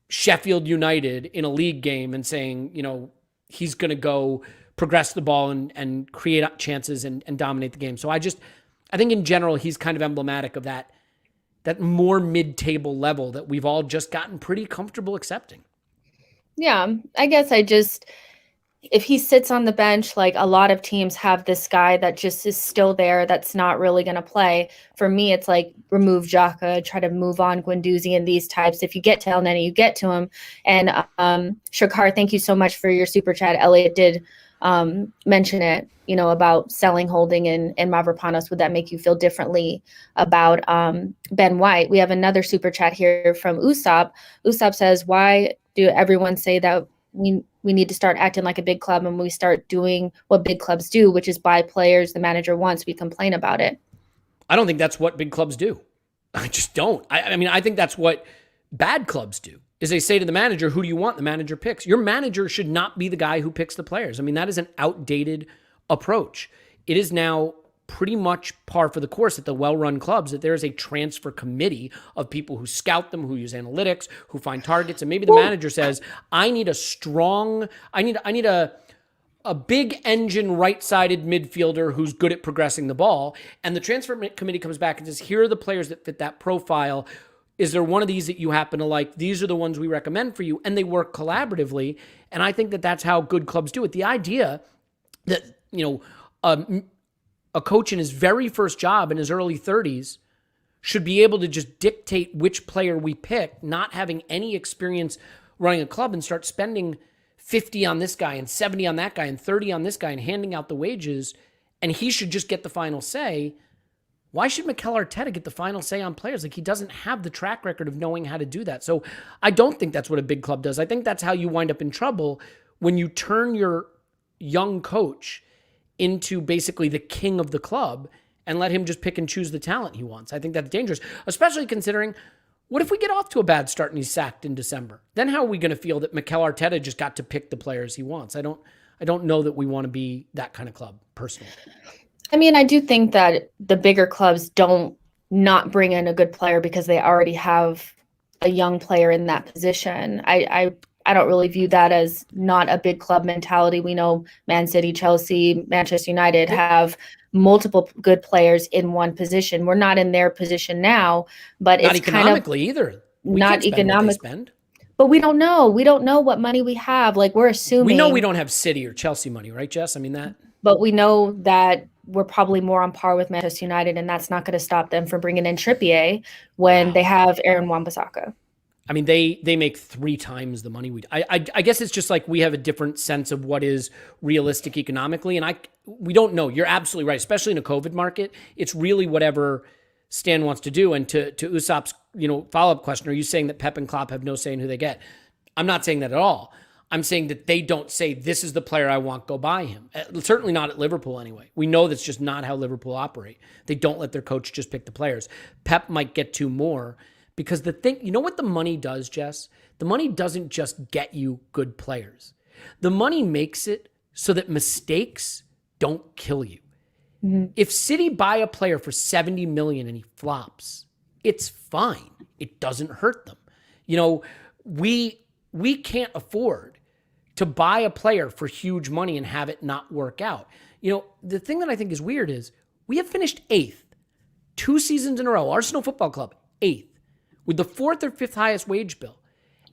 Sheffield United in a league game and saying, he's going to go progress the ball and create chances and dominate the game. So I think in general, he's kind of emblematic of that more mid-table level that we've all just gotten pretty comfortable accepting. Yeah, I guess if he sits on the bench, like a lot of teams have this guy that just is still there that's not really going to play. For me, it's like remove Xhaka, try to move on Guendouzi and these types. If you get to El Neni, you get to him. And Shakar, thank you so much for your super chat. Elliot did mention it, about selling Holding and Mavropanos. Would that make you feel differently about Ben White? We have another super chat here from Usopp. Usopp says, why do everyone say that we need to start acting like a big club, and we start doing what big clubs do, which is buy players the manager wants? We complain about it. I don't think that's what big clubs do. I just don't. I think that's what bad clubs do, is they say to the manager, who do you want? The manager picks. Your manager should not be the guy who picks the players. That is an outdated approach. It is now pretty much par for the course at the well-run clubs that there is a transfer committee of people who scout them, who use analytics, who find targets, and maybe the manager says, I need a big engine right-sided midfielder who's good at progressing the ball. And the transfer committee comes back and says, here are the players that fit that profile. Is there one of these that you happen to like? These are the ones we recommend for you. And they work collaboratively. And I think that that's how good clubs do it. The idea that, a coach in his very first job in his early 30s should be able to just dictate which player we pick, not having any experience running a club, and start spending 50 on this guy and 70 on that guy and 30 on this guy and handing out the wages, and he should just get the final say. Why should Mikel Arteta get the final say on players? Like, he doesn't have the track record of knowing how to do that. So I don't think that's what a big club does. I think that's how you wind up in trouble when you turn your young coach into basically the king of the club and let him just pick and choose the talent he wants. I think that's dangerous, especially considering, what if we get off to a bad start and he's sacked in December? Then how are we going to feel that Mikel Arteta just got to pick the players he wants? I don't know that we want to be that kind of club, personally. I do think that the bigger clubs don't not bring in a good player because they already have a young player in that position. I don't really view that as not a big club mentality. We know Man City, Chelsea, Manchester United have multiple good players in one position. We're not in their position now, but not it's economically kind of either. Not economically. But we don't know. We don't know what money we have. Like, we're assuming. We know we don't have City or Chelsea money, right, Jess? That. But we know that we're probably more on par with Manchester United, and that's not going to stop them from bringing in Trippier when they have Aaron Wan-Bissaka. They make 3 times the money we do. I guess it's just like we have a different sense of what is realistic economically, and we don't know. You're absolutely right, especially in a COVID market. It's really whatever Stan wants to do. And to Usopp's follow-up question, are you saying that Pep and Klopp have no say in who they get? I'm not saying that at all. I'm saying that they don't say, this is the player I want, go buy him. Certainly not at Liverpool anyway. We know that's just not how Liverpool operate. They don't let their coach just pick the players. Pep might get 2 more. Because the thing, what the money does, Jess? The money doesn't just get you good players. The money makes it so that mistakes don't kill you. Mm-hmm. If City buy a player for 70 million and he flops, it's fine. It doesn't hurt them. We can't afford to buy a player for huge money and have it not work out. The thing that I think is weird is we have finished 8th. 2 seasons in a row, Arsenal Football Club, 8th, with the 4th or 5th highest wage bill.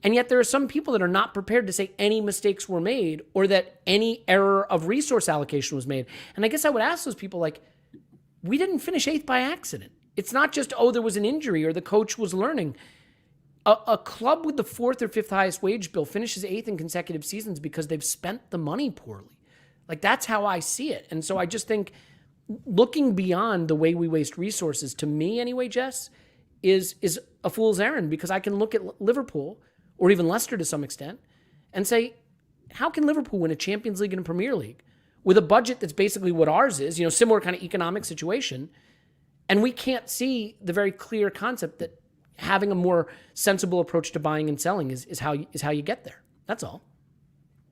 And yet there are some people that are not prepared to say any mistakes were made or that any error of resource allocation was made. And I guess I would ask those people, like, we didn't finish 8th by accident. It's not just, oh, there was an injury or the coach was learning. A club with the 4th or 5th highest wage bill finishes 8th in consecutive seasons because they've spent the money poorly. Like, that's how I see it. And so I just think looking beyond the way we waste resources, to me anyway, Jess, is a fool's errand, because I can look at Liverpool or even Leicester to some extent and say, how can Liverpool win a Champions League and a Premier League with a budget that's basically what ours is, similar kind of economic situation, and we can't see the very clear concept that having a more sensible approach to buying and selling is how you get there. That's all.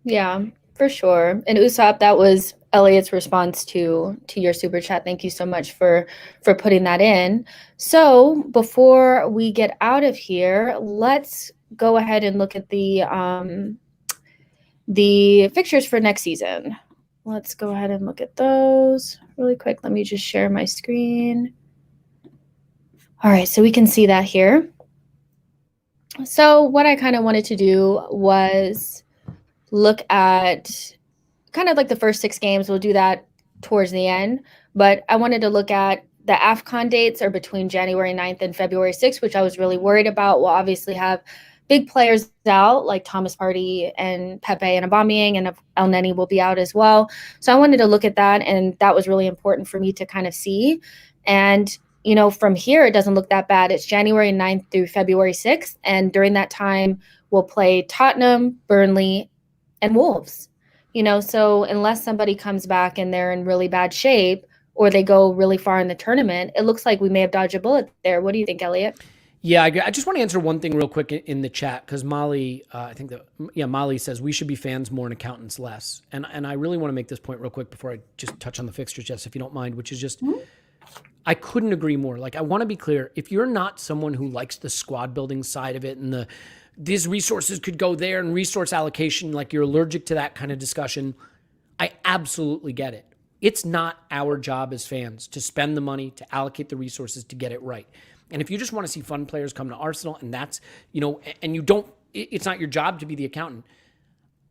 Yeah, for sure. And Usopp, that was Elliot's response to your super chat. Thank you so much for putting that in. So before we get out of here, let's go ahead and look at the fixtures for next season. Let's go ahead and look at those really quick. Let me just share my screen. All right, so we can see that here. So what I kind of wanted to do was look at kind of like the first 6 games. We'll do that towards the end. But I wanted to look at the AFCON dates are between January 9th and February 6th, which I was really worried about. We'll obviously have big players out like Thomas Partey and Pepe and Aubameyang, and El Neni will be out as well. So I wanted to look at that, and that was really important for me to kind of see. And from here, it doesn't look that bad. It's January 9th through February 6th. And during that time, we'll play Tottenham, Burnley, and Wolves. So unless somebody comes back and they're in really bad shape or they go really far in the tournament, it looks like we may have dodged a bullet there. What do you think, Elliot? Yeah, I just want to answer one thing real quick in the chat, because Molly, Molly says we should be fans more and accountants less. And I really want to make this point real quick before I just touch on the fixtures, Jess, if you don't mind, which is just... Mm-hmm. I couldn't agree more. Like, I want to be clear. If you're not someone who likes the squad building side of it and these resources could go there and resource allocation, like you're allergic to that kind of discussion, I absolutely get it. It's not our job as fans to spend the money, to allocate the resources, to get it right. And if you just want to see fun players come to Arsenal and that's, and you don't, it's not your job to be the accountant,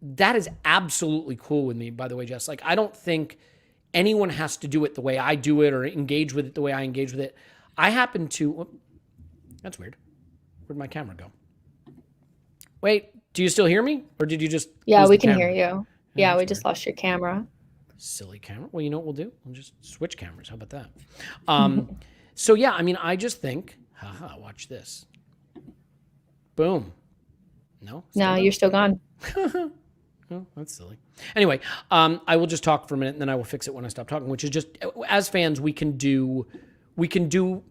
that is absolutely cool with me, by the way, Jess. Like, I don't think anyone has to do it the way I do it or engage with it the way I engage with it. I happen to... that's weird. Where'd my camera go? Wait, do you still hear me? Or did you just... Yeah, we can hear you. Yeah, we just lost your camera. Silly camera. Well, you know what we'll do? We'll just switch cameras. How about that? So, yeah, I just think... watch this. Boom. No? No, you're still gone. Oh, that's silly. Anyway, I will just talk for a minute and then I will fix it when I stop talking, which is just, as fans, we can do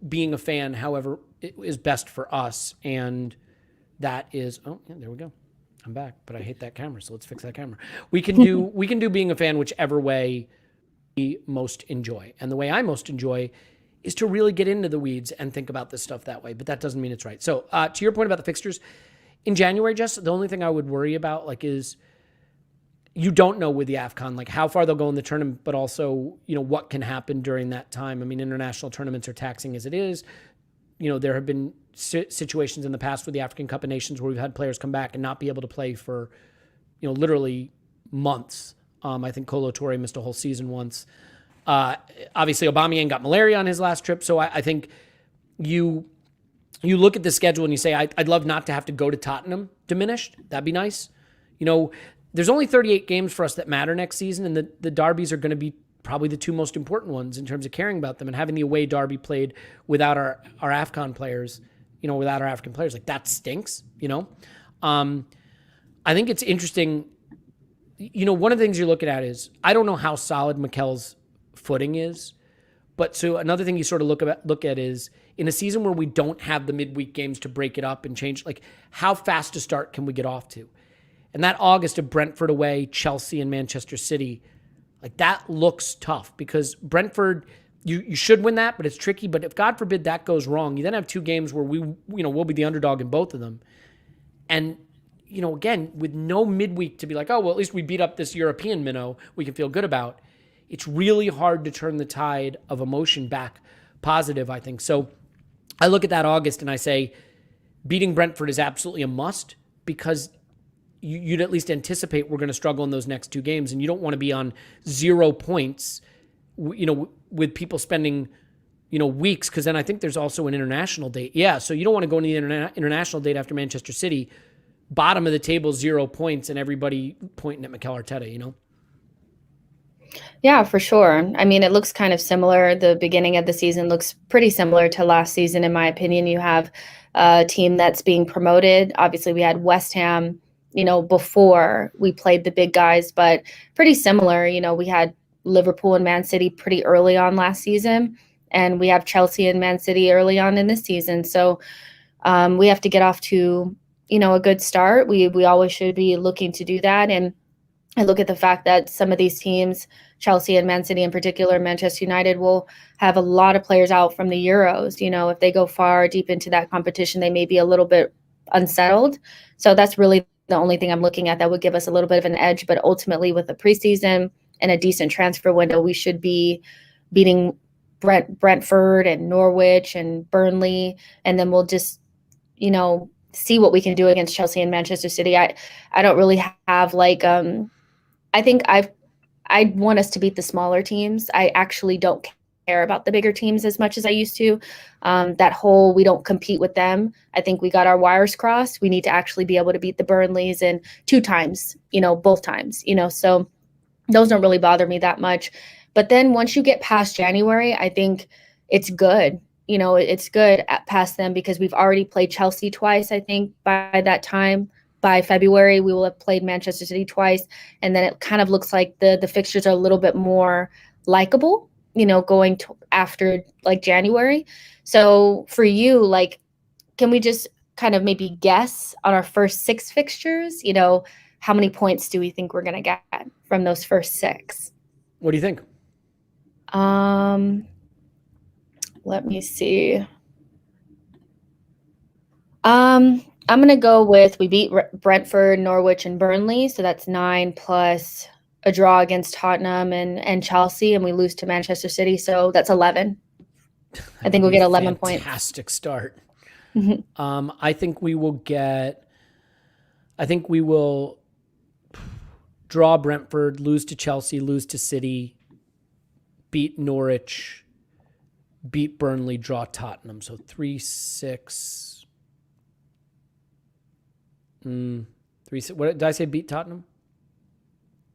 being a fan however it is best for us. And that is, oh, yeah, there we go. I'm back, but I hate that camera, so let's fix that camera. We can do being a fan whichever way we most enjoy. And the way I most enjoy is to really get into the weeds and think about this stuff that way, but that doesn't mean it's right. So to your point about the fixtures, in January, Jess, the only thing I would worry about is you don't know with the AFCON, how far they'll go in the tournament, but also, what can happen during that time. International tournaments are taxing as it is. There have been situations in the past with the African Cup of Nations where we've had players come back and not be able to play for, literally months. I think Kolo Toure missed a whole season once. Obviously, Aubameyang got malaria on his last trip. So I think you look at the schedule and you say, I'd love not to have to go to Tottenham diminished. That'd be nice. There's only 38 games for us that matter next season, and the derbies are going to be probably the 2 most important ones in terms of caring about them, and having the away derby played without our AFCON players, without our African players, that stinks, I think it's interesting. One of the things you're looking at is, I don't know how solid Mikel's footing is, but so another thing you sort of look at is, in a season where we don't have the midweek games to break it up and change, how fast a start can we get off to? And that August of Brentford away, Chelsea and Manchester City, that looks tough, because Brentford, you should win that, but it's tricky. But if, God forbid, that goes wrong, you then have 2 games where we'll be the underdog in both of them. And, again, with no midweek to be like, oh, well, at least we beat up this European minnow we can feel good about. It's really hard to turn the tide of emotion back positive, I think. So I look at that August and I say beating Brentford is absolutely a must, because you'd at least anticipate we're going to struggle in those next two games, and you don't want to be on 0 points, with people spending, weeks, because then I think there's also an international date. Yeah, so you don't want to go into the international date after Manchester City, bottom of the table, 0 points, and everybody pointing at Mikel Arteta, Yeah, for sure. I mean, it looks kind of similar. The beginning of the season looks pretty similar to last season, in my opinion. You have a team that's being promoted. Obviously, we had West Ham, before we played the big guys, but pretty similar. We had Liverpool and Man City pretty early on last season, and we have Chelsea and Man City early on in this season. So we have to get off to, a good start. We always should be looking to do that. And I look at the fact that some of these teams, Chelsea and Man City in particular, Manchester United, will have a lot of players out from the Euros. If they go far deep into that competition, they may be a little bit unsettled. So that's really the only thing I'm looking at that would give us a little bit of an edge. But ultimately, with the preseason and a decent transfer window, we should be beating Brentford and Norwich and Burnley, and then we'll just, see what we can do against Chelsea and Manchester City. I don't really have I think I want us to beat the smaller teams. I actually don't care about the bigger teams as much as I used to. That whole we don't compete with them. I think we got our wires crossed. We need to actually be able to beat the Burnleys and 2 times, both times, so those don't really bother me that much. But then once you get past January, I think it's good. It's good past them, because we've already played Chelsea twice, I think, by that time. By February, we will have played Manchester City twice. And then it kind of looks like the fixtures are a little bit more likable, going after January. So for you, can we just kind of maybe guess on our first 6 fixtures? How many points do we think we're going to get from those first 6? What do you think? Let me see. I'm going to go with we beat Brentford, Norwich, and Burnley. So that's 9 plus a draw against Tottenham and Chelsea, and we lose to Manchester City. So that's 11. I think we'll get 11 points. Fantastic start. I think we will draw Brentford, lose to Chelsea, lose to City, beat Norwich, beat Burnley, draw Tottenham. So 3-6. 3-6. What did I say? Beat Tottenham?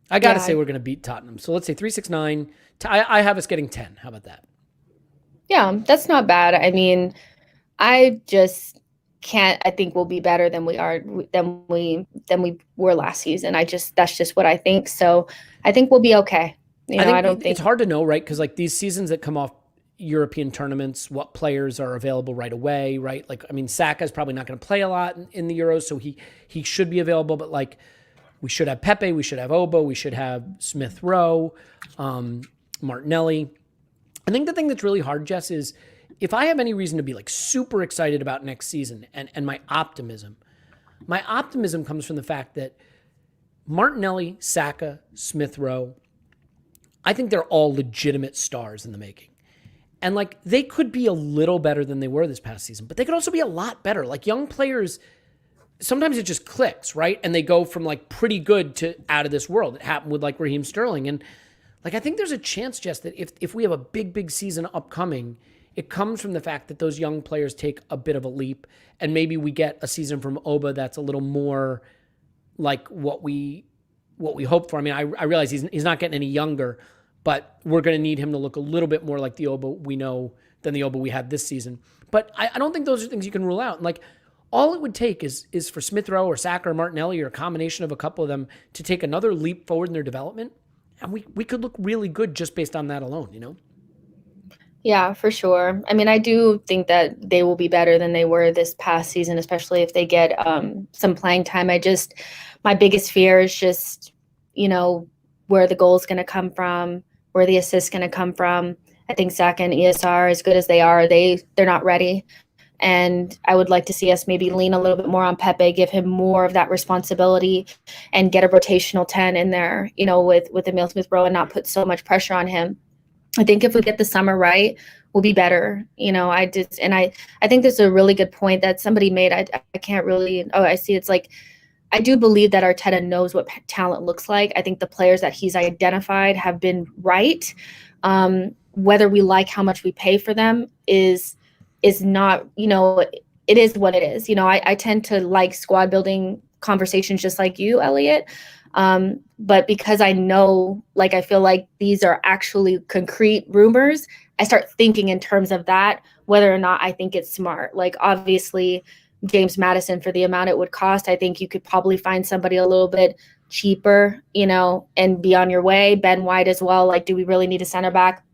I got to say we're going to beat Tottenham. So let's say 3-6-9. I have us getting 10. How about that? Yeah, that's not bad. I mean, I just can't. I think we'll be better than we were last season. That's just what I think. So I think we'll be okay. I don't think it's hard to know, right? Because these seasons that come off European tournaments, what players are available right away, right? Saka is probably not going to play a lot in the Euros, so he should be available. But we should have Pepe, we should have Obo, we should have Smith Rowe, Martinelli. I think the thing that's really hard, Jess, is if I have any reason to be super excited about next season and my optimism comes from the fact that Martinelli, Saka, Smith Rowe, I think they're all legitimate stars in the making. And they could be a little better than they were this past season, but they could also be a lot better. Young players, sometimes it just clicks, right? And they go from pretty good to out of this world. It happened with Raheem Sterling. And I think there's a chance, Jess, that if we have a big season upcoming, it comes from the fact that those young players take a bit of a leap, and maybe we get a season from Oba that's a little more like what we hope for. I realize he's not getting any younger, but we're going to need him to look a little bit more like the Oba we know than the Oba we had this season. But I don't think those are things you can rule out. And all it would take is for Smith Rowe or Saka or Martinelli or a combination of a couple of them to take another leap forward in their development. And we could look really good just based on that alone, Yeah, for sure. I do think that they will be better than they were this past season, especially if they get some playing time. My biggest fear is just, where the goal is going to come from, where the assist going to come from. I think Saka and ESR, as good as they are, they're not ready. And I would like to see us maybe lean a little bit more on Pepe, give him more of that responsibility, and get a rotational 10 in there, with Emile Smith Rowe, and not put so much pressure on him. I think if we get the summer right, we'll be better. I think there's a really good point that somebody made. I can't really, I see. It's like, I do believe that Arteta knows what talent looks like. I think the players that he's identified have been right. Whether we like how much we pay for them is not, it is what it is. I tend to like squad building conversations just like you, Elliot. But because I know, like, I feel like these are actually concrete rumors, I start thinking in terms of that, whether or not I think it's smart. Like, obviously, James Maddison, for the amount it would cost, I think you could probably find somebody a little bit cheaper, and be on your way. Ben White as well. Like, do we really need a center back?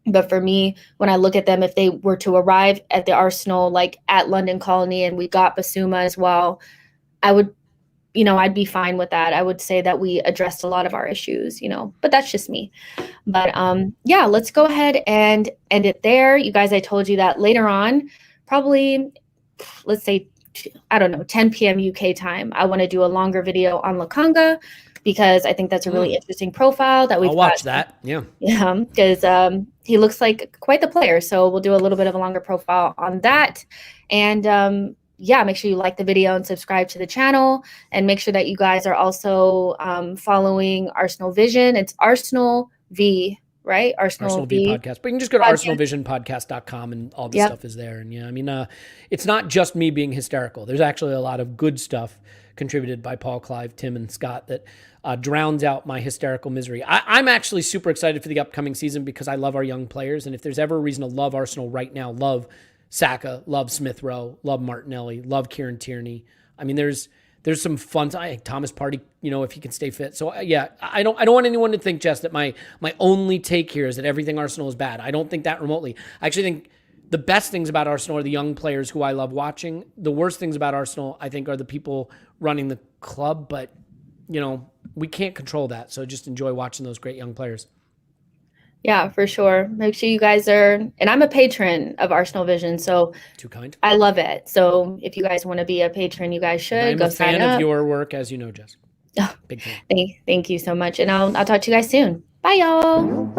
But for me, when I look at them, if they were to arrive at the Arsenal, like at London Colony, and we got Basuma as well, I would, I'd be fine with that. I would say that we addressed a lot of our issues, but that's just me. But yeah, let's go ahead and end it there. You guys, I told you that later on, probably, let's say, I don't know, 10 p.m. UK time, I want to do a longer video on Lokonga, because I think that's a really interesting profile that we've I'll watch that. Yeah. Yeah, because he looks like quite the player. So we'll do a little bit of a longer profile on that. And yeah, make sure you like the video and subscribe to the channel, and make sure that you guys are also following Arsenal Vision. It's Arsenal V, right? Arsenal V podcast. But you can just go to arsenalvisionpodcast.com and all this stuff is there. And yeah, I mean, it's not just me being hysterical. There's actually a lot of good stuff contributed by Paul, Clive, Tim, and Scott that drowns out my hysterical misery. I'm actually super excited for the upcoming season because I love our young players. And if there's ever a reason to love Arsenal right now, love Saka, love Smith Rowe, love Martinelli, love Kieran Tierney. I mean, there's some fun. Thomas Partey, if he can stay fit. So yeah, I don't want anyone to think, Jess, that my only take here is that everything Arsenal is bad. I don't think that remotely. I actually think the best things about Arsenal are the young players who I love watching. The worst things about Arsenal, I think, are the people running the club. But we can't control that. So just enjoy watching those great young players. Yeah, for sure. Make sure you guys are, and I'm a patron of Arsenal Vision, so too kind. I love it. So if you guys want to be a patron, you guys should go sign up. I'm a fan of your work, as you know, Jess. Oh, big fan. Thank you so much, and I'll talk to you guys soon. Bye, y'all.